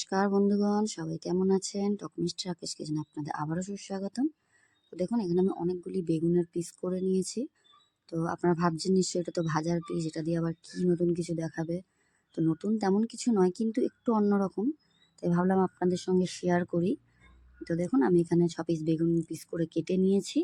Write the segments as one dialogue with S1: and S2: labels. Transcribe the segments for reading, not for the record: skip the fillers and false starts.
S1: নমস্কার বন্ধুগণ, সবাই কেমন আছেন? টক মিষ্টি রাকেশ কিচেনে আপনাদের আবারও সুস্বাগতম। তো দেখুন, এখানে আমি অনেকগুলি বেগুনের পিস করে নিয়েছি। তো আপনারা ভাবছেন নিশ্চয়ই এটা তো ভাজার পিস, এটা দিয়ে আবার কি নতুন কিছু দেখাবে। তো নতুন তেমন কিছু নয়, কিন্তু একটু অন্যরকম, তাই ভাবলাম আপনাদের সঙ্গে শেয়ার করি। তো দেখুন, আমি এখানে 6 পিস বেগুন পিস করে কেটে নিয়েছি।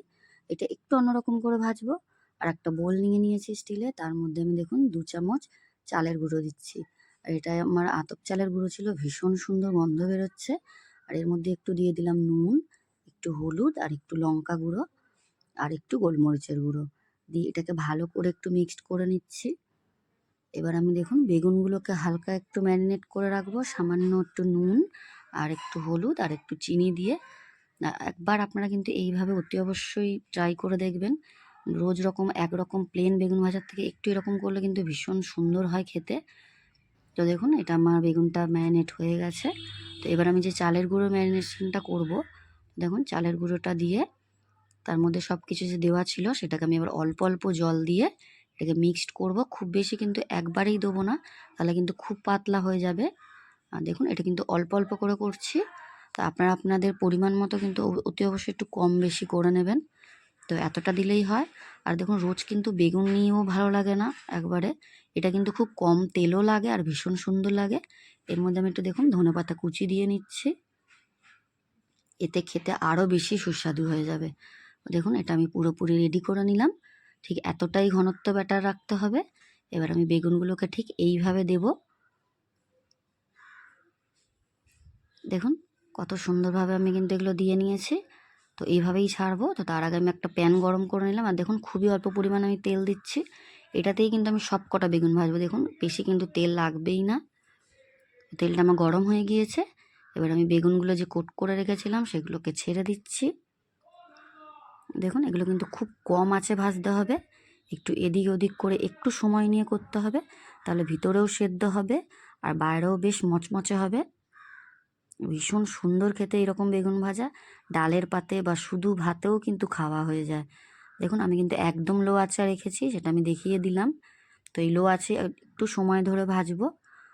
S1: এটা একটু অন্যরকম করে ভাজবো। আর একটা বোল নিয়ে নিয়েছি স্টিলে, তার মধ্যে আমি দেখুন 2 চামচ চালের গুঁড়ো দিচ্ছি। আর এটা আমার আতপ চালের গুঁড়ো ছিল, ভীষণ সুন্দর গন্ধ বেরোচ্ছে। আর এর মধ্যে একটু দিয়ে দিলাম নুন, একটু হলুদ, আর একটু লঙ্কা গুঁড়ো, আর একটু গোলমরিচের গুঁড়ো দিয়ে এটাকে ভালো করে একটু মিক্সড করে নিচ্ছি। এবার আমি দেখুন বেগুনগুলোকে হালকা একটু ম্যারিনেট করে রাখবো, সামান্য একটু নুন আর একটু হলুদ আর একটু চিনি দিয়ে। একবার আপনারা কিন্তু এইভাবে অতি অবশ্যই ট্রাই করে দেখবেন। রোজ রকম একরকম প্লেন বেগুন ভাজার থেকে একটু এরকম করলে কিন্তু ভীষণ সুন্দর হয় খেতে। তো দেখুন, এটা আমার বেগুনটা ম্যারিনেট হয়ে গেছে। তো এবার আমি যে চালের গুঁড়ো ম্যারিনেশনটা করব, দেখুন চালের গুঁড়োটা দিয়ে তার মধ্যে সব কিছু যে দেওয়া ছিল সেটাকে আমি এবার অল্প অল্প জল দিয়ে এটাকে মিক্সড করব। খুব বেশি কিন্তু একবারেই দেবো না, তাহলে কিন্তু খুব পাতলা হয়ে যাবে। আর দেখুন, এটা কিন্তু অল্প অল্প করে করছি। তো আপনারা আপনাদের পরিমাণ মতো কিন্তু অতি অবশ্যই একটু কম বেশি করে নেবেন। তো এতটা দিলেই হয়। আর দেখুন, রোজ কিন্তু বেগুন নিয়েও ভালো লাগে না একবারে। এটা কিন্তু খুব কম তেলও লাগে আর ভীষণ সুন্দর লাগে। এর মধ্যে আমি একটু দেখুন ধনেপাতা কুচি দিয়ে নিচ্ছি, এতে খেতে আরও বেশি সুস্বাদু হয়ে যাবে। দেখুন, এটা আমি পুরোপুরি রেডি করে নিলাম। ঠিক এতটাই ঘনত্ব ব্যাটার রাখতে হবে। এবার আমি বেগুনগুলোকে ঠিক এইভাবে দেব। দেখুন কত সুন্দরভাবে আমি কিন্তু এগুলো দিয়ে নিয়েছি। তো এইভাবেই ছাড়বো। তো তার আগে আমি একটা প্যান গরম করে নিলাম, আর দেখুন খুবই অল্প পরিমাণে আমি তেল দিচ্ছি। এটাতেই কিন্তু আমি সব কটা বেগুন ভাজবো। দেখুন, বেশি কিন্তু তেল লাগবেই না। তেলটা আমার গরম হয়ে গিয়েছে। এবার আমি বেগুনগুলো যে কোট করে রেখেছিলাম সেগুলোকে ছেড়ে দিচ্ছি। দেখুন, এগুলো কিন্তু খুব কম আঁচে ভাজতে হবে। একটু এদিক ওদিক করে একটু সময় নিয়ে করতে হবে, তাহলে ভিতরেও সেদ্ধ হবে আর বাইরেও বেশ মচমচে হবে। ভীষণ সুন্দর খেতে এরকম বেগুন ভাজা। ডালের পাতে বা শুধু ভাতেও কিন্তু খাওয়া হয়ে যায়। দেখুন, আমি কিন্তু একদম লো আঁচে রেখেছি, সেটা আমি দেখিয়ে দিলাম। তো এই লো আঁচে একটু সময় ধরে ভাজবো।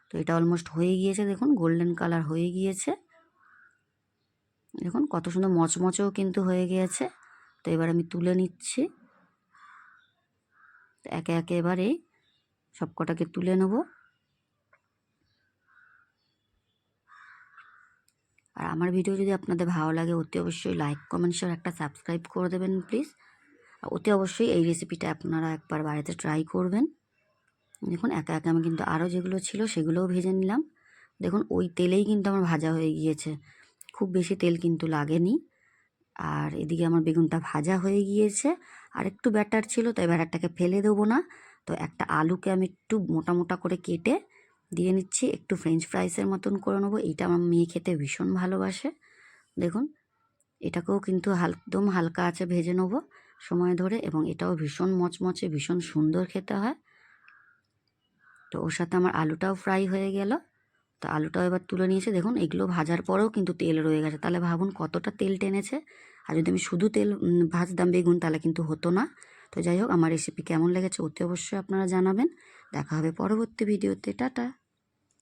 S1: তো এটা অলমোস্ট হয়ে গিয়েছে, দেখুন গোল্ডেন কালার হয়ে গিয়েছে। দেখুন কত সুন্দর মচমচেও কিন্তু হয়ে গিয়েছে। তো এবার আমি তুলে নিচ্ছি। একে একে এবারে সব কটাকে তুলে নেব। আর আমার ভিডিও যদি আপনাদের ভালো লাগে, অতি অবশ্যই লাইক কমেন্ট শেয়ার একটা সাবস্ক্রাইব করে দেবেন প্লিজ। আর অতি অবশ্যই এই রেসিপিটা আপনারা একবার বাড়িতে ট্রাই করবেন। দেখুন, একে একে আমি কিন্তু আরও যেগুলো ছিল সেগুলোও ভেজে নিলাম। দেখুন, ওই তেলেই কিন্তু আমার ভাজা হয়ে গিয়েছে, খুব বেশি তেল কিন্তু লাগেনি। আর এদিকে আমার বেগুনটা ভাজা হয়ে গিয়েছে। আর একটু ব্যাটার ছিল, তাই ব্যাটারটাকে ফেলে দেবো না। তো একটা আলুকে আমি একটু মোটা মোটা করে কেটে দিয়ে নিচ্ছি, একটু ফ্রেঞ্চ ফ্রাইসের মতন করে নেবো। এইটা আমার মেয়ে খেতে ভীষণ ভালোবাসে। দেখুন, এটাকেও কিন্তু একদম হালকা আছে ভেজে নেবো সময় ধরে, এবং এটাও ভীষণ মচমচে ভীষণ সুন্দর খেতে হয়। তো ওর সাথে আমার আলুটাও ফ্রাই হয়ে গেল। তো আলুটাও এবার তুলে নিয়েছে। দেখুন, এগুলো ভাজার পরেও কিন্তু তেল রয়ে গেছে, তাহলে ভাবুন কতটা তেল টেনেছে। আর যদি আমি শুধু তেল ভাজতাম বেগুন, তাহলে কিন্তু হতো না। তো যাই হোক, আমার রেসিপি কেমন লেগেছে অতি অবশ্যই আপনারা জানাবেন। দেখা হবে পরবর্তী ভিডিওতে। টাটা।